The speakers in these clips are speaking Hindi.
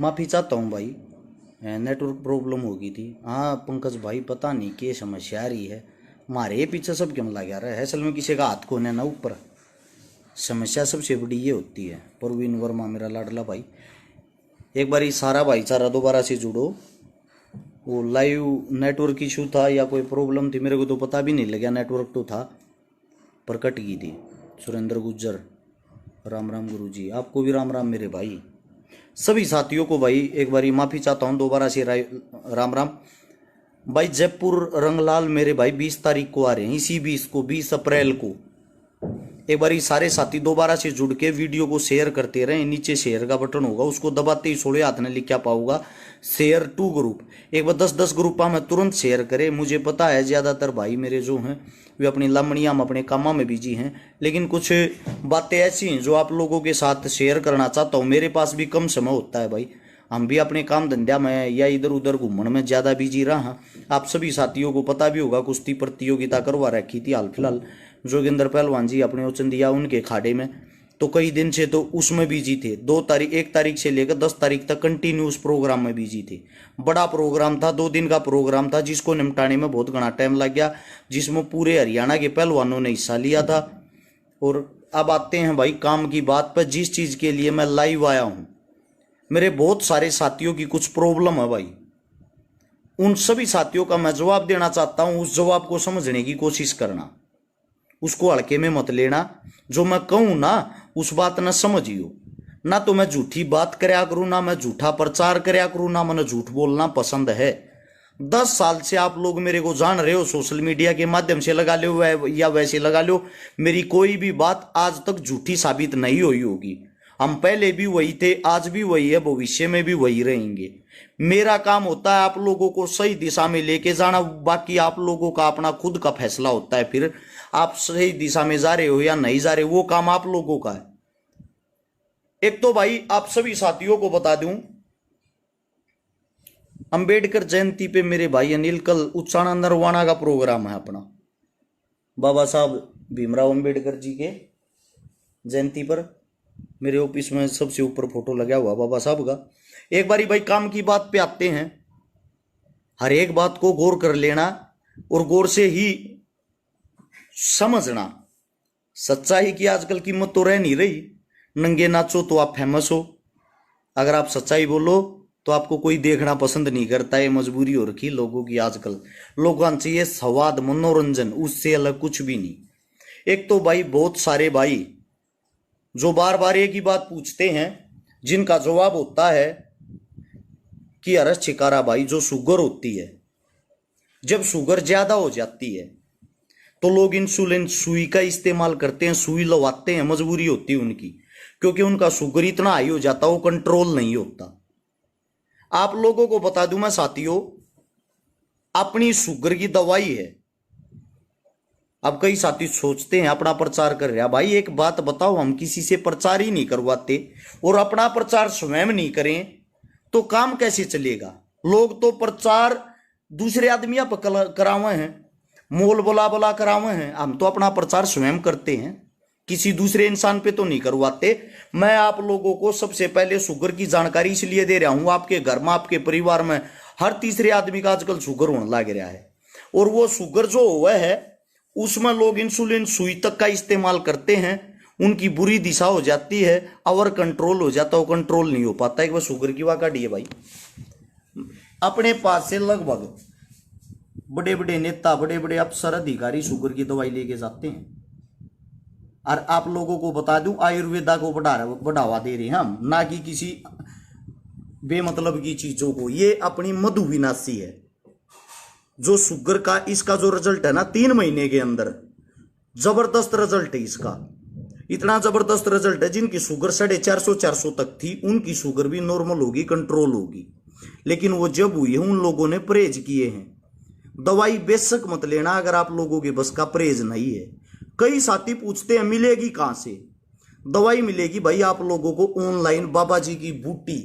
माफ़ी चाहता हूँ भाई, नेटवर्क प्रॉब्लम हो गई थी। हाँ पंकज भाई, पता नहीं क्या समस्या आ रही है, हमारे पीछे सब क्यों लगा रहा है। असल में किसी का हाथ कोने ना ऊपर, समस्या सबसे बड़ी ये होती है। परवीन वर्मा मेरा लाडला भाई, एक बार सारा भाईचारा दोबारा से जुड़ो। वो लाइव नेटवर्क इशू था या कोई प्रॉब्लम थी, मेरे को तो पता भी नहीं लगा, नेटवर्क तो था पर कट गई थी। सुरेंद्र गुज्जर, राम राम गुरु जी, आपको भी राम राम मेरे भाई। सभी साथियों को भाई एक बारी माफ़ी चाहता हूँ दोबारा से, राम राम भाई। जयपुर रंगलाल मेरे भाई 20 तारीख को आ रहे हैं, इसी 20 अप्रैल को। एक बार सारे साथी दोबारा से जुड़ के वीडियो को शेयर करते रहे। नीचे शेयर का बटन होगा, उसको दबाते ही सोड़े हाथ में लिखा पाऊंगा शेयर टू ग्रुप। एक बार 10-10 ग्रुप में तुरंत शेयर करें। मुझे पता है ज़्यादातर भाई मेरे जो हैं वे अपनी लामड़ियाँ में अपने कामों में बिजी हैं, लेकिन कुछ बातें ऐसी हैं जो आप लोगों के साथ शेयर करना चाहता हूँ। मेरे पास भी कम समय होता है भाई, हम भी अपने काम धंधा में या इधर उधर घूमने में ज़्यादा बिजी रहा। आप सभी साथियों को पता भी होगा, कुश्ती प्रतियोगिता करवा रखी थी हाल फिलहाल जोगिंदर पहलवान जी अपने उचंदिया उनके खाड़े में, तो कई दिन से तो उसमें बिजी थे। 1 तारीख से लेकर 10 तारीख तक कंटिन्यूस प्रोग्राम में बिजी थे। बड़ा प्रोग्राम था, 2 दिन का प्रोग्राम था, जिसको निपटाने में बहुत घना टाइम लग गया, जिसमें पूरे हरियाणा के पहलवानों ने हिस्सा लिया था। और अब आते हैं भाई काम की बात पर। जिस चीज़ के लिए मैं लाइव आया हूँ, मेरे बहुत सारे साथियों की कुछ प्रॉब्लम है भाई, उन सभी साथियों का मैं जवाब देना चाहता हूँ। उस जवाब को समझने की कोशिश करना, उसको हल्के में मत लेना। जो मैं कहूँ ना उस बात न समझियो। ना तो मैं झूठी बात करया करूँ, ना मैं झूठा प्रचार करया करूँ, ना मैंने झूठ बोलना पसंद है। 10 साल से आप लोग मेरे को जान रहे हो, सोशल मीडिया के माध्यम से लगा लो या वैसे लगा लो, मेरी कोई भी बात आज तक झूठी साबित नहीं हुई होगी। हम पहले भी वही थे, आज भी वही है, भविष्य में भी वही रहेंगे। मेरा काम होता है आप लोगों को सही दिशा में लेके जाना, बाकी आप लोगों का अपना खुद का फैसला होता है। फिर आप सही दिशा में जा रहे हो या नहीं जा रहे, वो काम आप लोगों का है। एक तो भाई आप सभी साथियों को बता दूं, अंबेडकर जयंती पे मेरे भाई अनिल कल उत्साना नरवाना का प्रोग्राम है अपना, बाबा साहब भीमराव अंबेडकर जी के जयंती पर। मेरे ऑफिस में सबसे ऊपर फोटो लगा हुआ बाबा साहब का। एक बारी भाई काम की बात पे आते हैं। हर एक बात को गौर कर लेना और गौर से ही समझना। सच्चाई की आजकल कीमत तो रह नहीं रही। नंगे नाचो तो आप फेमस हो, अगर आप सच्चाई बोलो तो आपको कोई देखना पसंद नहीं करता। ये मजबूरी हो रखी लोगों की आजकल। लोगों चाहिए स्वाद, मनोरंजन, उससे अलग कुछ भी नहीं। एक तो भाई बहुत सारे भाई जो बार बार एक ही बात पूछते हैं, जिनका जवाब होता है कि अरे शिकारा भाई, जो शुगर होती है, जब शुगर ज्यादा हो जाती है तो लोग इंसुलिन सुई का इस्तेमाल करते हैं, सुई लगवाते हैं, मजबूरी होती है उनकी, क्योंकि उनका शुगर इतना हाई हो जाता है वो कंट्रोल नहीं होता। आप लोगों को बता दूं मैं साथियों, अपनी शुगर की दवाई है। अब कई साथी सोचते हैं अपना प्रचार कर रहा, भाई एक बात बताओ, हम किसी से प्रचार ही नहीं करवाते और अपना प्रचार स्वयं नहीं करें तो काम कैसे चलेगा। लोग तो प्रचार दूसरे आदमियों पर करावे हैं, मोल बोला बोला करावे हैं, हम तो अपना प्रचार स्वयं करते हैं, किसी दूसरे इंसान पे तो नहीं करवाते। मैं आप लोगों को सबसे पहले शुगर की जानकारी इसलिए दे रहा हूं, आपके घर में, आपके परिवार में हर तीसरे आदमी का आजकल शुगर होने लग रहा है। और वो शुगर जो हुआ है उसमें लोग इंसुलिन सुई तक का इस्तेमाल करते हैं, उनकी बुरी दिशा हो जाती है, ओवर कंट्रोल हो जाता है, वो कंट्रोल नहीं हो पाता। एक बार शुगर की वाका डी है भाई, अपने पास से लगभग बड़े बड़े नेता, बड़े बड़े अफसर, अधिकारी शुगर की दवाई लेके जाते हैं। और आप लोगों को बता दूं, आयुर्वेदा को बढ़ावा दे रहे हैं हम, ना कि किसी बेमतलब की चीजों को। ये अपनी मधुविनाशी है। जो शुगर का इसका जो रिजल्ट है ना 3 महीने के अंदर, जबरदस्त रिजल्ट है इसका। इतना जबरदस्त रिजल्ट है, जिनकी शुगर 450-400 तक थी उनकी शुगर भी नॉर्मल होगी, कंट्रोल होगी। लेकिन वो जब हुई है उन लोगों ने परहेज किए हैं। दवाई बेशक मत लेना अगर आप लोगों के बस का परहेज नहीं है। कई साथी पूछते हैं मिलेगी कहां से दवाई। मिलेगी भाई आप लोगों को ऑनलाइन, बाबा जी की बूटी,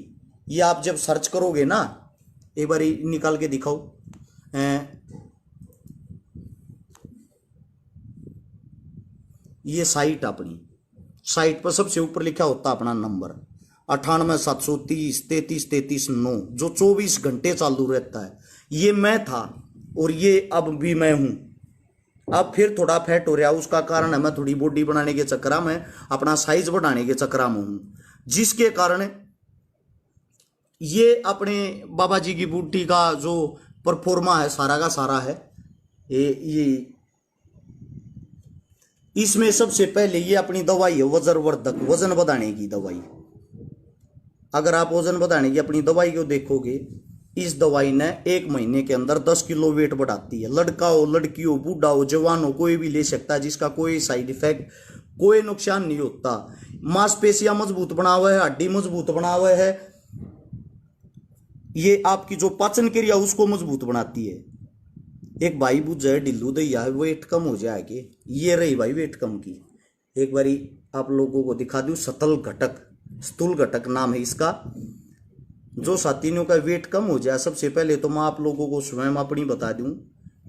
ये आप जब सर्च करोगे ना, एक बार निकाल के दिखाओ, ये साइट, अपनी साइट पर सबसे ऊपर लिखा होता अपना नंबर, 98 730 33 33 9 जो 24 घंटे चालू रहता है। ये मैं था और ये अब भी मैं हूं। अब फिर थोड़ा फैट हो रहा, उसका कारण है मैं थोड़ी बॉडी बनाने के चक्कर में, अपना साइज बढ़ाने के चक्कर में हूं, जिसके कारण ये अपने बाबा जी की बूटी का जो परफॉर्मा है सारा का सारा है ये इसमें सबसे पहले ये अपनी दवाई है वजनवर्धक, वजन बढ़ाने की दवाई। अगर आप वजन बढ़ाने की अपनी दवाई को देखोगे, इस दवाई ने 1 महीने के अंदर 10 किलो वेट बढ़ाती है। लड़का हो, लड़की हो, बूढ़ा हो, जवान हो, कोई भी ले सकता है, जिसका कोई साइड इफेक्ट, कोई नुकसान नहीं होता। मांसपेशियां मजबूत बना हुआ है, हड्डी मजबूत बना हुआ है, ये आपकी जो पाचन क्रिया उसको मजबूत बनाती है। एक भाई बुझ जाए ढिल्लू दैया वेट कम हो जाएगी, ये रही भाई वेट कम की। एक बारी आप लोगों को दिखा दूं, सतल घटक, स्थूल घटक नाम है इसका। जो साथियों का वेट कम हो जाए, सबसे पहले तो मैं आप लोगों को स्वयं अपनी बता दूं,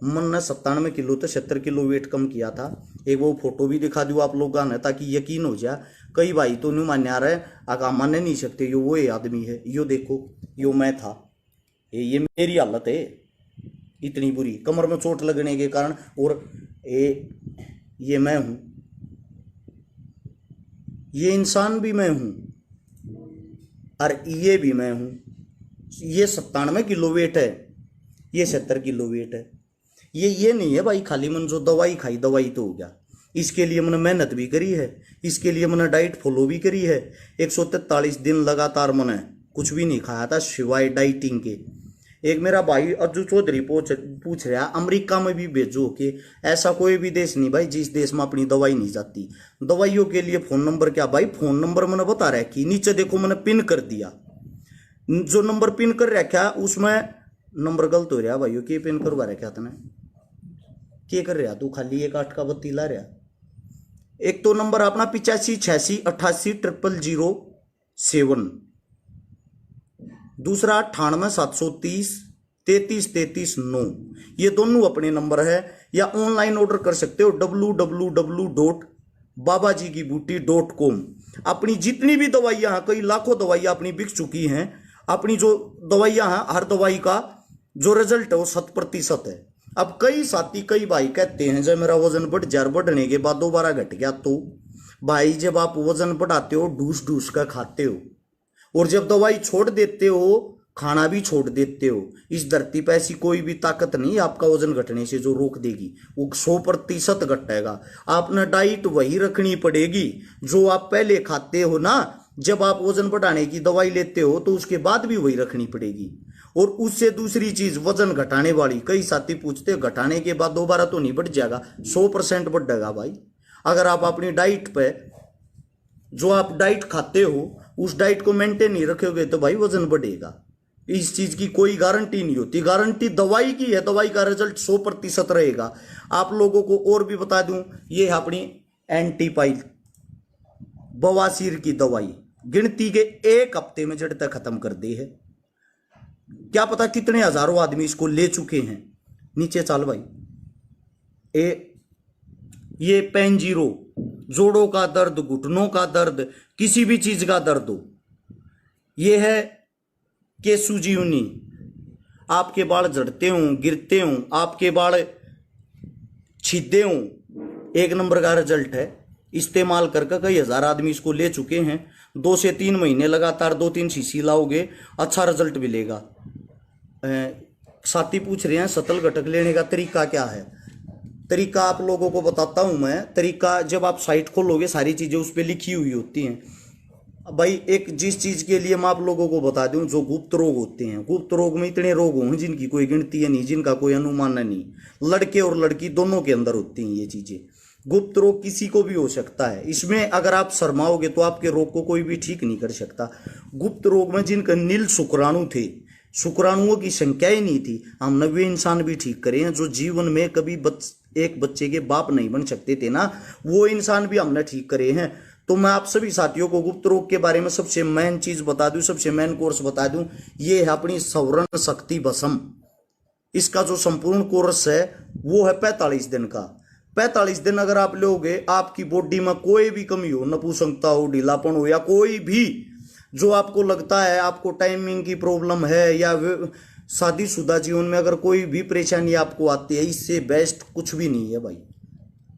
मन ने 97 किलो तो 70 किलो वेट कम किया था। एक वो फोटो भी दिखा दूं आप लोगों ने, ताकि यकीन हो जाए। कई भाई तो नहीं मान्या रहे, आगा मानने नहीं सकते, यो वो आदमी है, यो देखो, यो मैं था, ये मेरी हालत है इतनी बुरी, कमर में चोट लगने के कारण। और ये मैं हूं, ये इंसान भी मैं हूं, और ये भी मैं हूं। ये 97 किलो वेट है, ये 70 किलो वेट है। ये नहीं है भाई खाली मन जो दवाई खाई दवाई तो हो गया। इसके लिए मैंने मेहनत भी करी है, इसके लिए मैंने डाइट फॉलो भी करी है। 143 दिन लगातार मैंने कुछ भी नहीं खाया था सिवाय डाइटिंग के। एक मेरा भाई अर्जु चौधरी पूछ रहा, अमेरिका में भी भेजो कि ऐसा कोई भी देश नहीं भाई जिस देश में अपनी दवाई नहीं जाती। दवाइयों के लिए फोन नंबर क्या भाई, फोन नंबर मैंने बता रहा है कि नीचे देखो मैंने पिन कर दिया। जो नंबर पिन कर रखा उसमें नंबर गलत हो रहा भाइयों, के पिन करवा रखा तने, क्या कर रहा तू, खाली एक 8 का बत्ती ला रहा। एक तो नंबर अपना 85 86 88 0007, दूसरा 98 730 33 33 9। ये दोनों अपने नंबर है, या ऑनलाइन ऑर्डर कर सकते हो www.babajikibooty.com। अपनी जितनी भी दवाइयां हैं, कई लाखों दवाइयां अपनी बिक चुकी हैं। अपनी जो दवाइयां हैं, हर दवाई का जो रिजल्ट है वो 100% है। अब कई साथी, कई भाई कहते हैं जब मेरा वजन बढ़ जाए, बढ़ने के बाद दोबारा घट गया, तो भाई जब आप वजन बढ़ाते हो ढूस ढूस का खाते हो, और जब दवाई छोड़ देते हो खाना भी छोड़ देते हो। इस धरती पर ऐसी कोई भी ताकत नहीं आपका वजन घटने से जो रोक देगी, वो 100% घटेगा। आपने डाइट वही रखनी पड़ेगी जो आप पहले खाते हो ना। जब आप वजन बढ़ाने की दवाई लेते हो तो उसके बाद भी वही रखनी पड़ेगी। और उससे दूसरी चीज वजन घटाने वाली, कई साथी पूछते हैं घटाने के बाद दोबारा तो नहीं बढ़ जाएगा, 100% बढ़ेगा भाई। अगर आप अपनी डाइट पे, जो आप डाइट खाते हो उस डाइट को मेंटेन नहीं रखोगे तो भाई वजन बढ़ेगा। इस चीज की कोई गारंटी नहीं होती, गारंटी दवाई की है, दवाई का रिजल्ट 100% रहेगा। आप लोगों को और भी बता दूं, ये है अपनी एंटीपाइल बवासीर की दवाई, गिनती के 1 हफ्ते में जड़ तक खत्म कर दी है। क्या पता कितने हजारों आदमी इसको ले चुके हैं। नीचे चल भाई, ये पेन जीरो, जोड़ों का दर्द, घुटनों का दर्द, किसी भी चीज का दर्द हो, ये है केसुजीवनी। आपके बाल झड़ते हों, गिरते हों, आपके बाल छिदे हों, 1 नंबर का रिजल्ट है। इस्तेमाल करके कई हजार आदमी इसको ले चुके हैं। 2 से 3 महीने लगातार 2-3 शीशी लाओगे, अच्छा रिजल्ट मिलेगा। साथी पूछ रहे हैं सतल घटक लेने का तरीका क्या है। तरीका आप लोगों को बताता हूं मैं। तरीका, जब आप साइट खोलोगे सारी चीजें उस पर लिखी हुई होती हैं भाई। एक जिस चीज के लिए मैं आप लोगों को बता दूं, जो गुप्त रोग होते हैं, गुप्त रोग में इतने रोग होंगे जिनकी कोई गिनती है नहीं, जिनका कोई अनुमान नहीं। लड़के और लड़की दोनों के अंदर होती हैं ये चीजें। गुप्त रोग किसी को भी हो सकता है। इसमें अगर आप शर्माओगे तो आपके रोग को कोई भी ठीक नहीं कर सकता। गुप्त रोग में जिनका नील शुक्राणु थे, शुक्राणुओं की संख्या ही नहीं थी, हमने वे इंसान भी ठीक करे हैं। जो जीवन में कभी एक बच्चे के बाप नहीं बन सकते थे ना, वो इंसान भी हमने ठीक करे हैं। तो मैं आप सभी साथियों को गुप्त रोग के बारे में सबसे मेन चीज बता दूं, सबसे मेन कोर्स बता दूं, ये है अपनी सौरण शक्ति भस्म। इसका जो संपूर्ण कोर्स है वो है 45 दिन का। 45 दिन अगर आप लोगे, आपकी बॉडी में कोई भी कमी हो, नपुंसकता हो, ढीलापन हो, या कोई भी जो आपको लगता है आपको टाइमिंग की प्रॉब्लम है या शादीशुदा जीवन में अगर कोई भी परेशानी आपको आती है, इससे बेस्ट कुछ भी नहीं है भाई।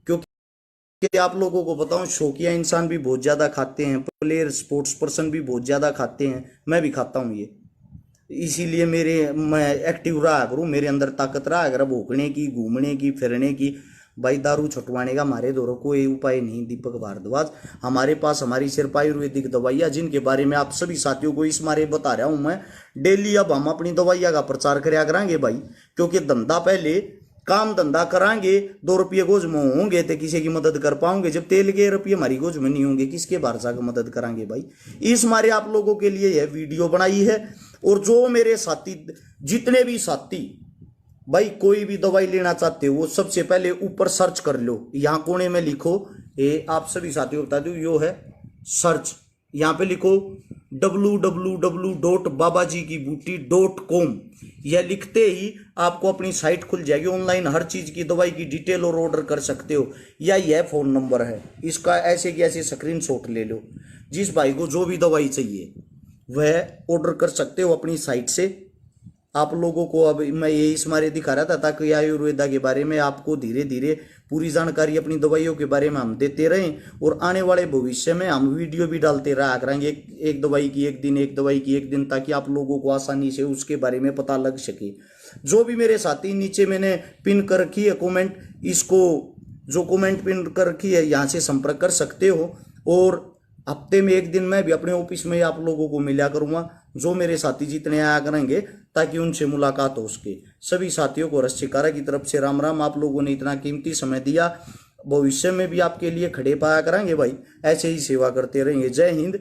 क्योंकि आप लोगों को बताऊं, शौकिया इंसान भी बहुत ज्यादा खाते हैं, प्लेयर स्पोर्ट्स पर्सन भी बहुत ज्यादा खाते हैं, मैं भी खाता हूं ये। इसीलिए मैं एक्टिव रहा करूं, मेरे अंदर ताकत रहा अगर भूखने की, घूमने की, फिरने की। भाई दारू छुटवाने का हमारे द्वारा कोई उपाय नहीं दीपक भारद्वाज। हमारे पास हमारी सिर्फ आयुर्वेदिक दवाइयाँ, जिनके बारे में आप सभी साथियों को इस मारे बता रहा हूं मैं डेली। अब हम अपनी दवाइयाँ का प्रचार कराया करेंगे भाई, क्योंकि धंधा पहले काम धंधा करांगे, 2 रुपये गोज में होंगे तो किसी की मदद कर पाओगे। जब तेल के रुपये हमारी गोज में नहीं होंगे, किसके भरोसा की मदद करांगे भाई। इस मारे आप लोगों के लिए यह वीडियो बनाई है। और जो मेरे साथी, जितने भी साथी भाई कोई भी दवाई लेना चाहते हो, वो सबसे पहले ऊपर सर्च कर लो, यहाँ कोने में लिखो, ये आप सभी साथियों को बता दो, यो है सर्च, यहाँ पे लिखो www.babajikibooty.com। यह लिखते ही आपको अपनी साइट खुल जाएगी, ऑनलाइन हर चीज की दवाई की डिटेल और ऑर्डर कर सकते हो। या यह फोन नंबर है, इसका ऐसे की ऐसे स्क्रीनशॉट ले लो। जिस भाई को जो भी दवाई चाहिए वह ऑर्डर कर सकते हो अपनी साइट से। आप लोगों को अब मैं ये इस मारे दिखा रहा था ताकि आयुर्वेदा के बारे में आपको धीरे धीरे पूरी जानकारी अपनी दवाइयों के बारे में हम देते रहें। और आने वाले भविष्य में हम वीडियो भी डालते रहा करेंगे, एक दवाई की एक दिन, एक दवाई की एक दिन, ताकि आप लोगों को आसानी से उसके बारे में पता लग सके। जो भी मेरे साथी, नीचे मैंने पिन कर रखी है कॉमेंट, इसको जो कॉमेंट पिन कर रखी है यहाँ से संपर्क कर सकते हो। और हफ्ते में एक दिन मैं भी अपने ऑफिस में आप लोगों को मिला करूंगा, जो मेरे साथी जितने आया करेंगे, ताकि उनसे मुलाकात हो सके। सभी साथियों को रश्मिकारा की तरफ से राम राम। आप लोगों ने इतना कीमती समय दिया, भविष्य में भी आपके लिए खड़े पाया करेंगे भाई, ऐसे ही सेवा करते रहेंगे। जय हिंद,